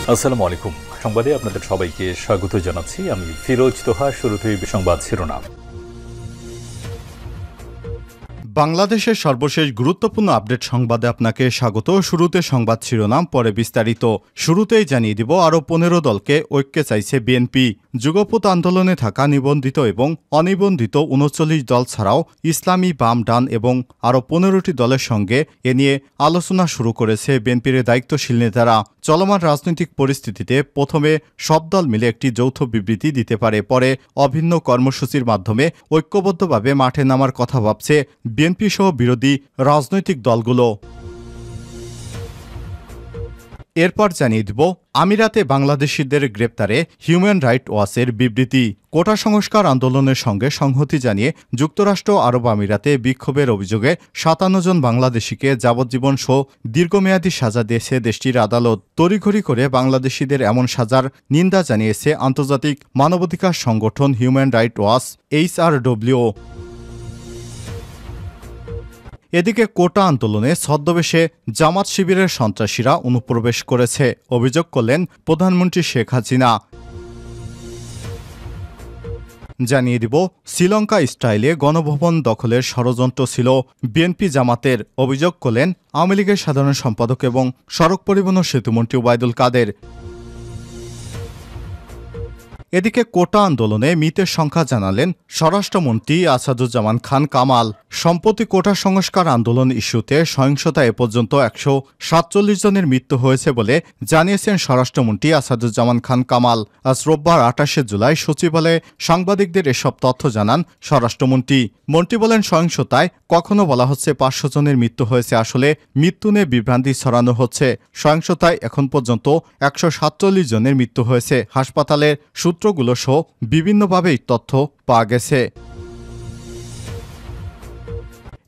আসসালামু আলাইকুম। সংবাদে আপনাদের সবাইকে স্বাগত জানাচ্ছি। আমি ফিরোজ তোহা। শুরুতেই সংবাদ শিরোনাম। বাংলাদেশের সর্বশেষ গুরুত্বপূর্ণ আপডেট সংবাদে আপনাকে স্বাগত। শুরুতে সংবাদ শিরোনাম, পরে বিস্তারিত। শুরুতেই জানিয়ে দিব, আরও 15 দলকে ঐক্যে চাইছে বিএনপি। যুগপৎ আন্দোলনে থাকা নিবন্ধিত এবং অনিবন্ধিত 39 দল ছাড়াও ইসলামী, বাম, ডান এবং আরও 15টি দলের সঙ্গে এ নিয়ে আলোচনা শুরু করেছে বিএনপির দায়িত্বশীল নেতারা। চলমান রাজনৈতিক পরিস্থিতিতে প্রথমে সব দল মিলে একটি যৌথ বিবৃতি দিতে পারে, পরে অভিন্ন কর্মসূচির মাধ্যমে ঐক্যবদ্ধভাবে মাঠে নামার কথা ভাবছে বিএনপি সহ বিরোধী রাজনৈতিক দলগুলো। এরপর জানিয়ে দিব, আমিরাতে বাংলাদেশিদের গ্রেপ্তারে হিউম্যান রাইট ওয়াচের বিবৃতি। কোটা সংস্কার আন্দোলনের সঙ্গে সংহতি জানিয়ে যুক্তরাষ্ট্র আরব আমিরাতে বিক্ষোভের অভিযোগে 57 জন বাংলাদেশিকে যাবজ্জীবন সহ দীর্ঘমেয়াদী সাজা দিয়েছে দেশটির আদালত। তড়িঘড়ি করে বাংলাদেশিদের এমন সাজার নিন্দা জানিয়েছে আন্তর্জাতিক মানবাধিকার সংগঠন হিউম্যান রাইট ওয়াচ HRW। এদিকে কোটা আন্দোলনে ছদ্মবেশে জামাত শিবিরের সন্ত্রাসীরা অনুপ্রবেশ করেছে অভিযোগ করলেন প্রধানমন্ত্রী শেখ হাসিনা। জানিয়ে দিব, শ্রীলঙ্কা স্টাইলে গণভবন দখলের ষড়যন্ত্র ছিল বিএনপি জামাতের, অভিযোগ করলেন আওয়ামী লীগের সাধারণ সম্পাদক এবং সড়ক পরিবহন ও সেতুমন্ত্রী ওবায়দুল কাদের। এদিকে কোটা আন্দোলনে মৃতের সংখ্যা জানালেন স্বরাষ্ট্রমন্ত্রী আসাদুজ্জামান খান কামাল। সম্প্রতি কোটা সংস্কার আন্দোলন ইস্যুতে সহিংসতা এ পর্যন্ত 147 জনের মৃত্যু হয়েছে বলে জানিয়েছেন স্বরাষ্ট্রমন্ত্রী আসাদুজ্জামান খান কামাল। আজ রোববার 28 জুলাই সচিবালয়ে সাংবাদিকদের এসব তথ্য জানান স্বরাষ্ট্রমন্ত্রী। মন্ত্রী বলেন, সহিংসতায় কখনো বলা হচ্ছে 500 জনের মৃত্যু হয়েছে, আসলে মৃত্যু নিয়ে বিভ্রান্তি ছড়ানো হচ্ছে। সহিংসতায় এখন পর্যন্ত 147 জনের মৃত্যু হয়েছে। হাসপাতালের সূত্রগুলো সহ বিভিন্নভাবে তথ্য পাওয়া গেছে।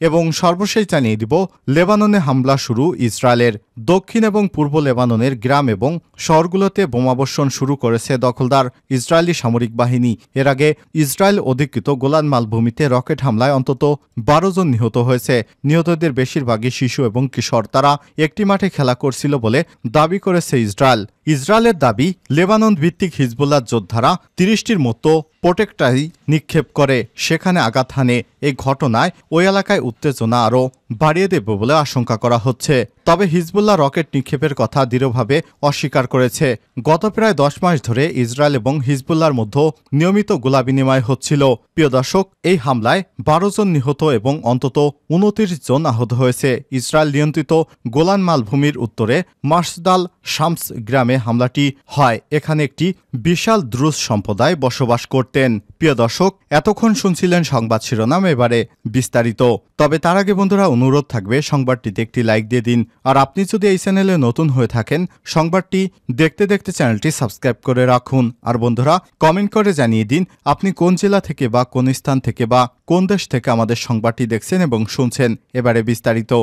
এবং সর্বশেষ জানিয়ে দিব, লেবাননে হামলা শুরু ইসরায়েলের। দক্ষিণ এবং পূর্ব লেবাননের গ্রাম এবং শহরগুলোতে বোমাবর্ষণ শুরু করেছে দখলদার ইসরায়েলি সামরিক বাহিনী। এর আগে ইসরায়েল অধিকৃত গোলান মালভূমিতে রকেট হামলায় অন্তত 12 জন নিহত হয়েছে। নিহতদের বেশিরভাগই শিশু এবং কিশোর। তারা একটি মাঠে খেলা করছিল বলে দাবি করেছে ইসরায়েল। ইসরায়েলের দাবি, লেবানন ভিত্তিক হিজবুল্লাহ যোদ্ধারা 30টির মতো প্রোটেক্টাইল নিক্ষেপ করে সেখানে আঘাত হানে। এই ঘটনায় ওই এলাকায় উত্তেজনা আরও বাড়িয়ে দেবে বলে আশঙ্কা করা হচ্ছে। তবে হিজবুল্লাহ রকেট নিক্ষেপের কথা দৃঢ়ভাবে অস্বীকার করেছে। গত প্রায় 10 মাস ধরে ইসরায়েল এবং হিজবুল্লাহর মধ্যে নিয়মিত গোলাবিনিময় হচ্ছিল। প্রিয় দর্শক, এই হামলায় 12 জন নিহত এবং অন্তত 29 জন আহত হয়েছে। ইসরায়েল নিয়ন্ত্রিত গোলান মালভূমির উত্তরে মাসদাল শামস গ্রামে হামলাটি হয়। এখানে একটি বিশাল দ্রুজ সম্প্রদায় বসবাস করতেন। প্রিয় দর্শক, এতক্ষণ শুনছিলেন সংবাদ শিরোনাম, এবারে বিস্তারিত। তবে তার আগে বন্ধুরা, অনুরোধ থাকবে সংবাদটিতে একটি লাইক দিয়ে দিন। আর আপনি যদি এই চ্যানেলে নতুন হয়ে থাকেন, সংবাদটি দেখতে দেখতে চ্যানেলটি সাবস্ক্রাইব করে রাখুন। আর বন্ধুরা, কমেন্ট করে জানিয়ে দিন আপনি কোন জেলা থেকে বা কোন স্থান থেকে বা কোন দেশ থেকে আমাদের সংবাদটি দেখছেন এবং শুনছেন। এবারে বিস্তারিত।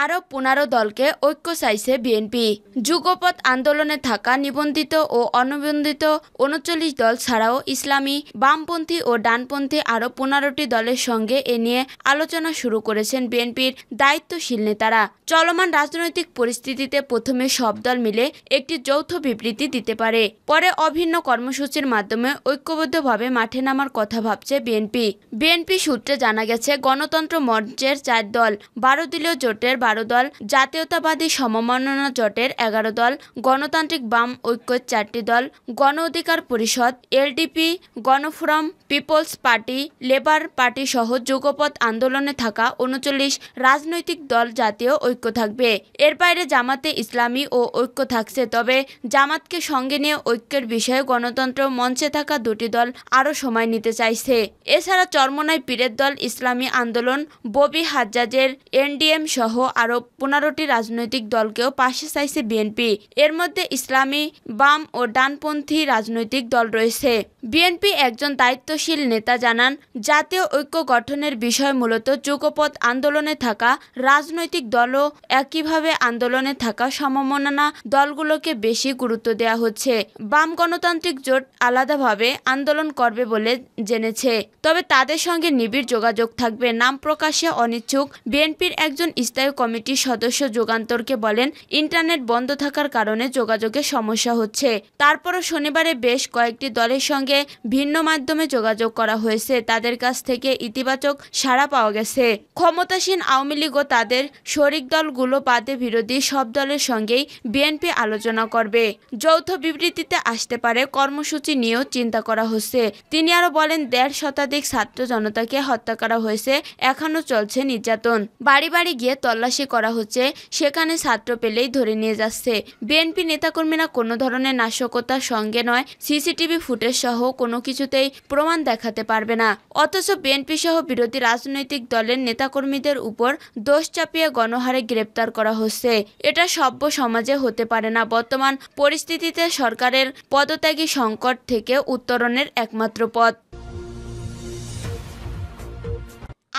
আরও 15 দলকে ঐক্য চাইছে বিএনপি। যুগপৎ আন্দোলনে থাকা নিবন্ধিত ও অনিবন্ধিত 39 দল ছাড়াও ইসলামী, বামপন্থী ও ডানপন্থী আরও 15টি দলের সঙ্গে এ নিয়ে আলোচনা শুরু করেছেন বিএনপির দায়িত্বশীল নেতারা। চলমান রাজনৈতিক পরিস্থিতিতে প্রথমে সব দল মিলে একটি যৌথ বিবৃতি দিতে পারে, পরে অভিন্ন কর্মসূচির মাধ্যমে ঐক্যবদ্ধভাবে মাঠে নামার কথা ভাবছে বিএনপি। বিএনপি সূত্রে জানা গেছে, গণতন্ত্র মঞ্চের 4 দল, 12 দলীয় জোটের 12 দল, জাতীয়তাবাদী সমমন্বনা জোটের 11 দল, গণতান্ত্রিক বাম ঐক্যের 4টি দল, Gono Odhikar Parishad, LDP, Gonoforum, People's Party, Labour Party সহ যুগপৎ আন্দোলনে থাকা 39 রাজনৈতিক দল জাতীয় ঐক্য থাকবে। এর বাইরে জামাতে ইসলামী ও ঐক্য থাকছে। তবে জামাতকে সঙ্গে নিয়ে ঐক্যের বিষয়ে গণতন্ত্র মঞ্চে থাকা 2টি দল আরও সময় নিতে চাইছে। এছাড়া চরমোনাই পীরের দল, ইসলামী আন্দোলন, ববি হাজ্জাজের এনডিএম সহ আরও 15টি রাজনৈতিক দলকেও পাশে চাইছে বিএনপি। এর মধ্যে ইসলামী, বাম ও ডানপন্থী রাজনৈতিক দল রয়েছে। বিএনপি একজন দায়িত্বশীল নেতা জানান, জাতীয় ঐক্য গঠনের বিষয় মূলত যুগপৎ আন্দোলনে থাকা রাজনৈতিক দলও একইভাবে আন্দোলনে থাকা সমমনা দলগুলোকে বেশি গুরুত্ব দেওয়া হচ্ছে। বাম গণতান্ত্রিক জোট আলাদাভাবে আন্দোলন করবে বলে জেনেছে, তবে তাদের সঙ্গে নিবিড় যোগাযোগ থাকবে। নাম প্রকাশে অনিচ্ছুক বিএনপির একজন স্থায়ী কমিটির সদস্য যুগান্তরকে বলেন, ইন্টারনেট বন্ধ থাকার কারণে যোগাযোগে সমস্যা হচ্ছে। তারপরও শনিবারে বেশ কয়েকটি দলের সঙ্গে ভিন্ন মাধ্যমে যোগাযোগ করা হয়েছে। তাদের কাছ থেকে ইতিবাচক সাড়া পাওয়া গেছে। ক্ষমতাসীন আওয়ামী লীগ ও তাদের শরিক দলগুলো বাদে বিরোধী সব দলের সঙ্গেই বিএনপি আলোচনা করবে। যৌথ বিবৃতিতে আসতে পারে কর্মসূচি নিয়েও চিন্তা করা হচ্ছে। তিনি আরো বলেন, ১.৫ শতাধিক ছাত্র জনতাকে হত্যা করা হয়েছে, এখনো চলছে নির্যাতন। বাড়ি বাড়ি গিয়ে তল্লাশি করা হচ্ছে, সেখানে ছাত্র পেলেই ধরে নিয়ে যাচ্ছে। বিএনপি নেতাকর্মীরা কোনো ধরনের নাশকতার সঙ্গে নয়, সিসিটিভি ফুটেজ সহ কোনো কিছুতেই প্রমাণ দেখাতে পারবে না। অথচ বিএনপি সহ বিরোধী রাজনৈতিক দলের নেতাকর্মীদের উপর দোষ চাপিয়ে গণহারে গ্রেপ্তার করা হচ্ছে। এটা সভ্য সমাজে হতে পারে না। বর্তমান পরিস্থিতিতে সরকারের পদত্যাগী সংকট থেকে উত্তরণের একমাত্র পথ।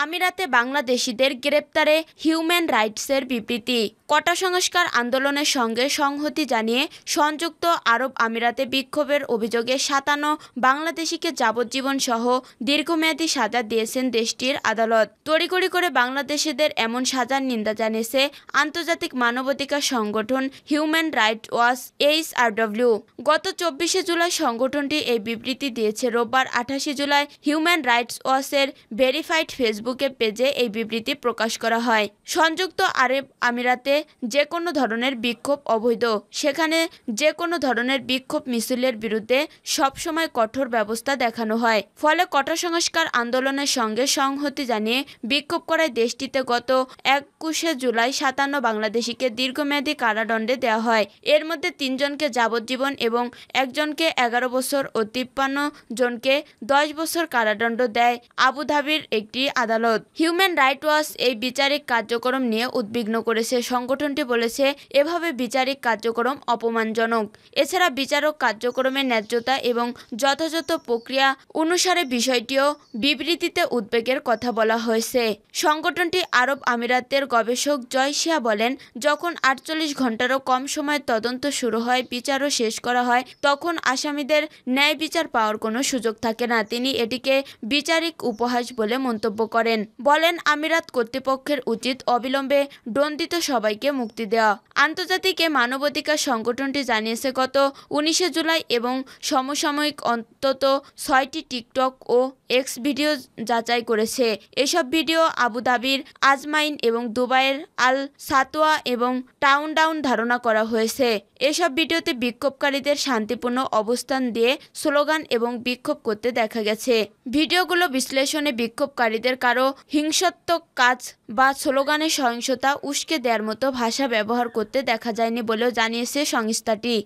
আমিরাতে বাংলাদেশিদের গ্রেপ্তারে হিউম্যান রাইটসের বিবৃতি। কোটা সংস্কার আন্দোলনের সঙ্গে সংহতি জানিয়ে সংযুক্ত আরব আমিরাতে বিক্ষোভের অভিযোগে ৫৭ বাংলাদেশিকে যাবজ্জীবন সহ দীর্ঘমেয়াদী সাজা দিয়েছেন দেশটির আদালত। তড়িঘড়ি করে বাংলাদেশিদের এমন সাজার নিন্দা জানিয়েছে আন্তর্জাতিক মানবাধিকার সংগঠন হিউম্যান রাইটস ওয়াচ HRW। গত ২৪শে জুলাই সংগঠনটি এই বিবৃতি দিয়েছে। রোববার ২৮ জুলাই হিউম্যান রাইটস ওয়াচের ভেরিফাইড ফেসবুকে পেজে এই বিবৃতি প্রকাশ করা হয়। সংযুক্ত আরব আমিরাতে যে কোনো ধরনের বিক্ষোভ অবৈধ। সেখানে যে কোনো ধরনের বিক্ষোভ মিছিলের বিরুদ্ধে সবসময় কঠোর ব্যবস্থা দেখানো হয়। ফলে কোটা সংস্কার আন্দোলনের সঙ্গে সংহতি জানিয়ে বিক্ষোভ করায় দেশটিতে গত ২১শে জুলাই ৫৭ বাংলাদেশিকে দীর্ঘমেয়াদী কারাদণ্ডে দেওয়া হয়। এর মধ্যে ৩ জনকে যাবজ্জীবন এবং একজনকে ১১ বছর ও ৫৩ জনকে ১০ বছর কারাদণ্ড দেয় আবুধাবির একটি আদালত। হিউম্যান রাইটস ওয়াচ এই বিচারিক কার্যক্রম নিয়ে উদ্বিগ্ন করেছে। সংগঠনটি বলেছে, এভাবে বিচারিক কার্যক্রম অপমানজনক। এছাড়া বিচারক কার্যক্রমের ন্যায্যতা এবং যথাযথ প্রক্রিয়া অনুসারে বিষয়টিও বিবৃতিতে উদ্বেগের কথা বলা হয়েছে। সংগঠনটি আরব আমিরাতের গবেষক জয় সিয়া বলেন, যখন ৪৮ ঘন্টারও কম সময়ের তদন্ত শুরু হয়, বিচারও শেষ করা হয়, তখন আসামিদের ন্যায় বিচার পাওয়ার কোনো সুযোগ থাকে না। তিনি এটিকে বিচারিক উপহাস বলে মন্তব্য করেন। বলেন, আমিরাত কর্তৃপক্ষের উচিত অবিলম্বে দণ্ডিত সবাইকে মুক্তি দেওয়া। আন্তর্জাতিক মানবাধিকার সংগঠনটি জানিয়েছে, গত ১৯শে জুলাই এবং সমসাময়িক অন্তত ৬টি টিকটক ও এক্স ভিডিও যাচাই করেছে। এসব ভিডিও আবুধাবির আজমাইন এবং দুবাইয়ের আল সাতোয়া এবং টাউন ধারণা করা হয়েছে। এসব ভিডিওতে বিক্ষোভকারীদের শান্তিপূর্ণ অবস্থান দিয়ে স্লোগান এবং বিক্ষোভ করতে দেখা গেছে। ভিডিওগুলো বিশ্লেষণে বিক্ষোভকারীদের কারো হিংসাত্মক কাজ বা স্লোগানে সহিংসতা উস্কে দেওয়ার মতো ভাষা ব্যবহার করতে দেখা যায়নি বলেও জানিয়েছে সংস্থাটি।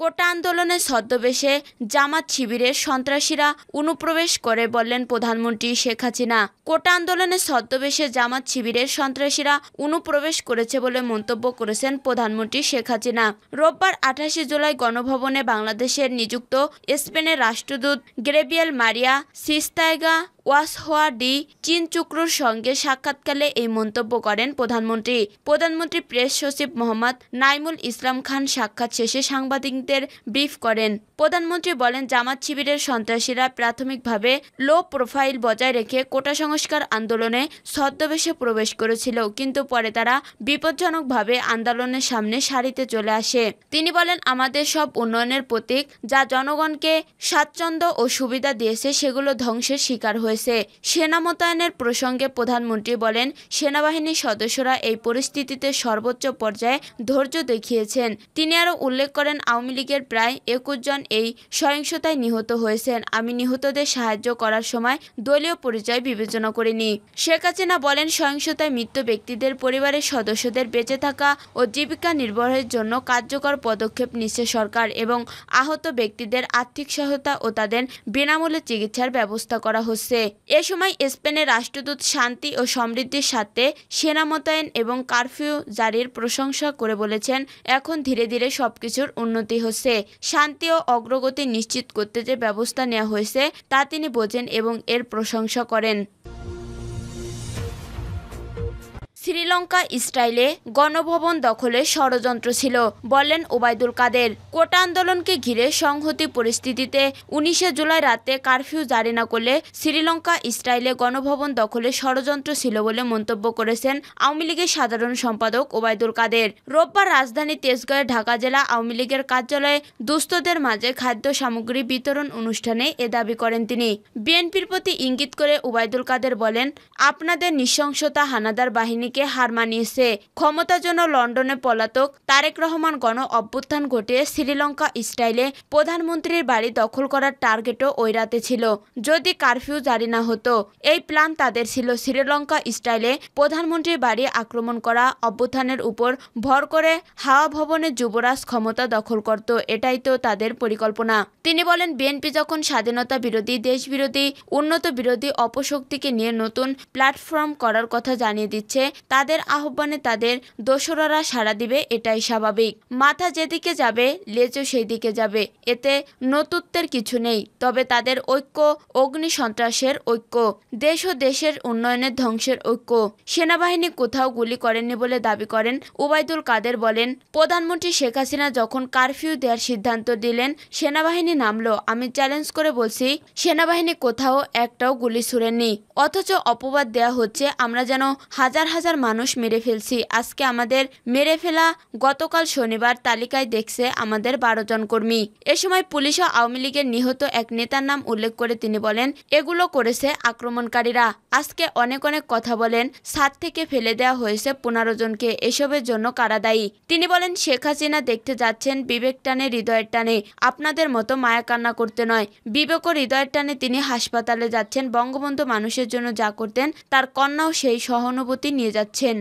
কোটা আন্দোলনের ছদ্মবেশে জামাত শিবিরের সন্ত্রাসীরা অনুপ্রবেশ করে বললেন প্রধানমন্ত্রী শেখ হাসিনা। কোটা আন্দোলনের ছদ্মবেশে জামাত শিবিরের সন্ত্রাসীরা অনুপ্রবেশ করেছে বলে মন্তব্য করেছেন প্রধানমন্ত্রী শেখ হাসিনা। রোববার ২৮ জুলাই গণভবনে বাংলাদেশের নিযুক্ত স্পেনের রাষ্ট্রদূত গ্রেবিয়েল মারিয়া সিস্তায়গা ওয়াসহোয়া ডি চিনচুক্রুর সঙ্গে সাক্ষাৎকালে এই মন্তব্য করেন প্রধানমন্ত্রী প্রেস সচিব মোহাম্মদ নাইমুল ইসলাম খান সাক্ষাৎ শেষে সাংবাদিকদের ব্রিফ করেন। প্রধানমন্ত্রী বলেন, জামাত শিবিরের সন্ত্রাসীরা প্রাথমিকভাবে লো প্রোফাইল বজায় রেখে কোটা সংস্কার আন্দোলনে ছদ্মবেশে প্রবেশ করেছিল, কিন্তু পরে তারা বিপজ্জনকভাবে আন্দোলনের সামনে সারিতে চলে আসে। তিনি বলেন, আমাদের সব উন্নয়নের প্রতীক যা জনগণকে স্বাচ্ছন্দ্য ও সুবিধা দিয়েছে সেগুলো ধ্বংসের শিকার হয়েছে। সেনা মোতায়েনের প্রসঙ্গে প্রধানমন্ত্রী বলেন, সেনাবাহিনীর সদস্যরা এই পরিস্থিতিতে সর্বোচ্চ পর্যায়ে ধৈর্য দেখিয়েছেন। তিনি আরও উল্লেখ করেন, আওয়ামী লীগের প্রায় ২১ জন এই সহিংসতায় নিহত হয়েছেন। আমি নিহতদের সাহায্য করার সময় দলীয় পরিচয় বিবেচনা করিনি। শেখ হাসিনা বলেন, সহিংসতায় মৃত ব্যক্তিদের পরিবারের সদস্যদের বেঁচে থাকা ও জীবিকা নির্বাহের জন্য কার্যকর পদক্ষেপ নিচ্ছে সরকার এবং আহত ব্যক্তিদের আর্থিক সহায়তা ও তাদের বিনামূল্যে চিকিৎসার ব্যবস্থা করা হচ্ছে। এ সময় স্পেনের রাষ্ট্রদূত শান্তি ও সমৃদ্ধির সাথে সেনা মোতায়েন এবং কারফিউ জারির প্রশংসা করে বলেছেন, এখন ধীরে ধীরে সবকিছুর উন্নতি হচ্ছে। শান্তি ও অগ্রগতি নিশ্চিত করতে যে ব্যবস্থা নেওয়া হয়েছে তা তিনি বোঝেন এবং এর প্রশংসা করেন। শ্রীলঙ্কা স্টাইলে গণভবন দখলের ষড়যন্ত্র ছিল বললেন ওবায়দুল কাদের। কোটা আন্দোলনকে ঘিরে সংহতি পরিস্থিতিতে 19 জুলাই রাতে কারফিউ জারি না করলে শ্রীলঙ্কা স্টাইলে গণভবন দখলের ষড়যন্ত্র ছিল বলে মন্তব্য করেছেন আওয়ামী লীগের সাধারণ সম্পাদক ওবায়দুল কাদের। রোববার রাজধানী তেজগাঁয়ে ঢাকা জেলা আওয়ামী লীগের কার্যালয়ে দুস্থদের মাঝে খাদ্য সামগ্রী বিতরণ অনুষ্ঠানে এ দাবি করেন তিনি। বিএনপির প্রতি ইঙ্গিত করে ওবায়দুল কাদের বলেন, আপনাদের নৃশংসতা হানাদার বাহিনীকে হার মানিয়েছে। ক্ষমতার জন্য লন্ডনে পলাতক তারেক রহমান গণ অভ্যুত্থান ঘটিয়ে শ্রীলঙ্কা স্টাইলে প্রধানমন্ত্রীর বাড়ি দখল করার টার্গেটও ওই রাতে ছিল যদি কারফিউ জারি না হতো। এই প্ল্যান তাদের ছিল শ্রীলঙ্কা স্টাইলে প্রধানমন্ত্রীর বাড়ি আক্রমণ করা, অভ্যুত্থানের উপর ভর করে হাওয়া ভবনের যুবরাজ ক্ষমতা দখল করত। এটাই তো তাদের পরিকল্পনা। তিনি বলেন, বিএনপি যখন স্বাধীনতা বিরোধী, দেশবিরোধী, উন্নত বিরোধী অপশক্তিকে নিয়ে নতুন প্ল্যাটফর্ম করার কথা জানিয়ে দিচ্ছে, তাদের আহ্বানে তাদের দোসররা সাড়া দিবে, এটাই স্বাভাবিক। মাথা যেদিকে যাবে লেজও সেই দিকে যাবে, এতে নতুত্বের কিছু নেই। তবে তাদের ঐক্য অগ্নি সন্ত্রাসের ঐক্য, দেশ ও দেশের উন্নয়নের ধ্বংসের ঐক্য। সেনাবাহিনী কোথাও গুলি করেননি বলে দাবি করেন ওবায়দুল কাদের। বলেন, প্রধানমন্ত্রী শেখ হাসিনা যখন কারফিউ দেওয়ার সিদ্ধান্ত দিলেন সেনাবাহিনী নামলো। আমি চ্যালেঞ্জ করে বলছি, সেনাবাহিনী কোথাও একটাও গুলি ছুড়েননি। অথচ অপবাদ দেয়া হচ্ছে আমরা যেন হাজার হাজার মানুষ মেরে ফেলছি। আজকে আমাদের মেরে ফেলা গতকাল শনিবার তালিকায় দেখছে আমাদের 12 জন কর্মী। এ সময় পুলিশ ও আওয়ামী লীগের নিহত এক নেতার নাম উল্লেখ করে তিনি বলেন, এগুলো করেছে আক্রমণকারীরা। আজকে অনেক অনেক কথা বলেন, ছাদ থেকে ফেলে দেওয়া হয়েছে 15 জনকে। এসবের জন্য কারা দায়ী? তিনি বলেন, শেখ হাসিনা দেখতে যাচ্ছেন বিবেক টানে, হৃদয়ের টানে, আপনাদের মতো মায়া কান্না করতে নয়। বিবেক ও হৃদয়ের টানে তিনি হাসপাতালে যাচ্ছেন। বঙ্গবন্ধু মানুষের জন্য যা করতেন তার কন্যাও সেই সহানুভূতি নিয়ে যাচ্ছেন।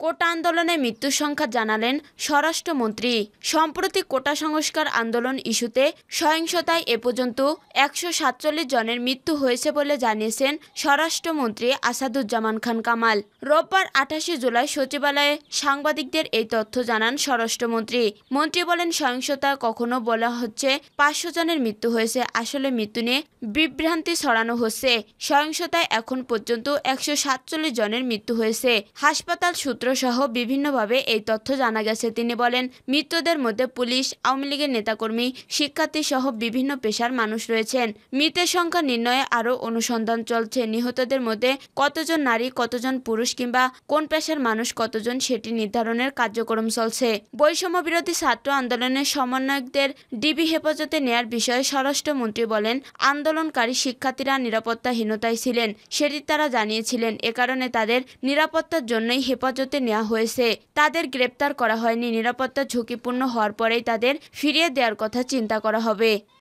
কোটা আন্দোলনে মৃত্যুর সংখ্যা জানালেন স্বরাষ্ট্রমন্ত্রী। সম্প্রতি কোটা সংস্কার আন্দোলন ইস্যুতে সহিংসতায় এ পর্যন্ত 147 জনের মৃত্যু হয়েছে বলে জানিয়েছেন স্বরাষ্ট্রমন্ত্রী আসাদুজ্জামান খান কামাল। রোববার 28 জুলাই সচিবালয়ে সাংবাদিকদের এই তথ্য জানান স্বরাষ্ট্রমন্ত্রী। মন্ত্রী বলেন, সহিংসতায় কখনো বলা হচ্ছে 500 জনের মৃত্যু হয়েছে, আসলে মৃত্যু নিয়ে বিভ্রান্তি ছড়ানো হচ্ছে। সহিংসতায় এখন পর্যন্ত 147 জনের মৃত্যু হয়েছে। হাসপাতাল সূত্র সহ বিভিন্নভাবে এই তথ্য জানা গেছে। তিনি বলেন, মৃতদের মধ্যে পুলিশ, আওয়ামী লীগের নেতাকর্মী, শিক্ষার্থী সহ বিভিন্ন পেশার মানুষ রয়েছেন। মৃতের সংখ্যা নির্ণয়ে আরও অনুসন্ধান চলছে। নিহতদের মধ্যে কতজন নারী, কতজন পুরুষ কিংবা কোন পেশার মানুষ কতজন সেটি নির্ধারণের কার্যক্রম চলছে। বৈষম্য বিরোধী ছাত্র আন্দোলনের সমন্বয়কদের ডিবি হেফাজতে নেয়ার বিষয়ে স্বরাষ্ট্রমন্ত্রী বলেন, আন্দোলনকারী শিক্ষার্থীরা নিরাপত্তাহীনতায় ছিলেন, সেটি তারা জানিয়েছিলেন। এ কারণে তাদের নিরাপত্তার জন্যই হেফাজতে নেওয়া হয়েছে। তাদের গ্রেপ্তার করা হয়নি। নিরাপত্তা ঝুঁকিপূর্ণ হওয়ার পরেই তাদের ফিরিয়ে দেওয়ার কথা চিন্তা করা হবে।